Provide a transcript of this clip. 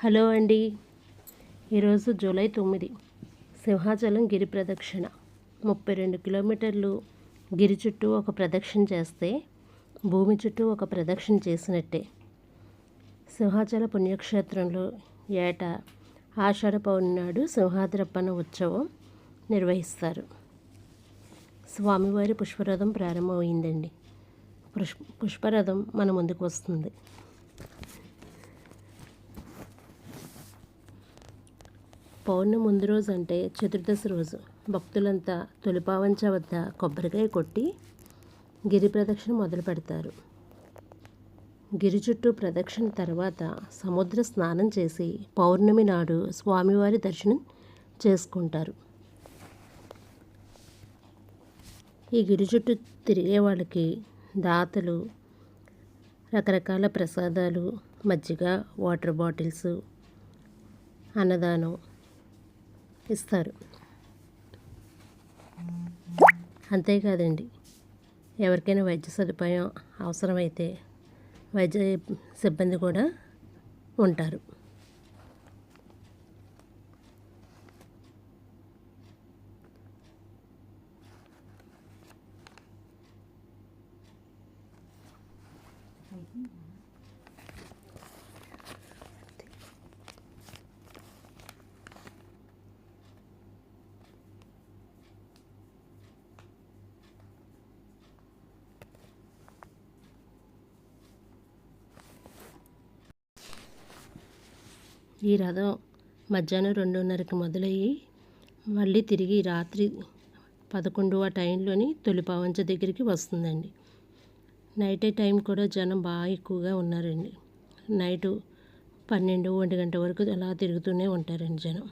Hello అండి. ఈరోజు July 9. Simhachalam గిరి ప్రదక్షిణ 32 కిలోమీటర్లు గిరి చుట్టూ ఒక ప్రదక్షిణ చేస్తే భూమి చుట్టూ ఒక ప్రదక్షిణ చేసినట్టే. సింహాచల పుణ్యక్షేత్రంలో ఏటా ఆషాఢ పౌర్ణమి నాడు సింహాద్రప్పన్న ఉత్సవం నిర్వహిస్తారు. స్వామివారి పుష్పరథం ప్రారంభమైందండి. పుష్పరథం మన ముందుకు వస్తుంది. పౌర్ణమి ముందు రోజు అంటే చతుర్దశి రోజు భక్తులంతా తొలిపావంచ వద్ద కొబ్బరికాయ కొట్టి గిరి ప్రదక్షిణ మొదలు పెడతారు. గిరి చుట్టూ ప్రదక్షిణ తర్వాత సముద్ర స్నానం చేసి పౌర్ణమి నాడు స్వామివారి దర్శనం చేసుకుంటారు. ఈ గిరి చుట్టూ తిరిగే వాళ్ళకి దాతలు రకరకాల ప్రసాదాలు, మజ్జిగ, వాటర్ బాటిల్స్, అన్నదానం ఇస్తారు. అంతేకాదండి, ఎవరికైనా వైద్య సదుపాయం అవసరమైతే వైద్య సిబ్బంది కూడా ఉంటారు. ఈ రథం మధ్యాహ్నం 2:30కి మొదలయ్యి మళ్ళీ తిరిగి రాత్రి 11 ఆ టైంలోని తొలిపావంచ దగ్గరికి వస్తుందండి. నైట్ టైం కూడా జనం బాగా ఎక్కువగా ఉన్నారండి. నైటు 12, 1 గంట వరకు అలా తిరుగుతూనే ఉంటారండి జనం.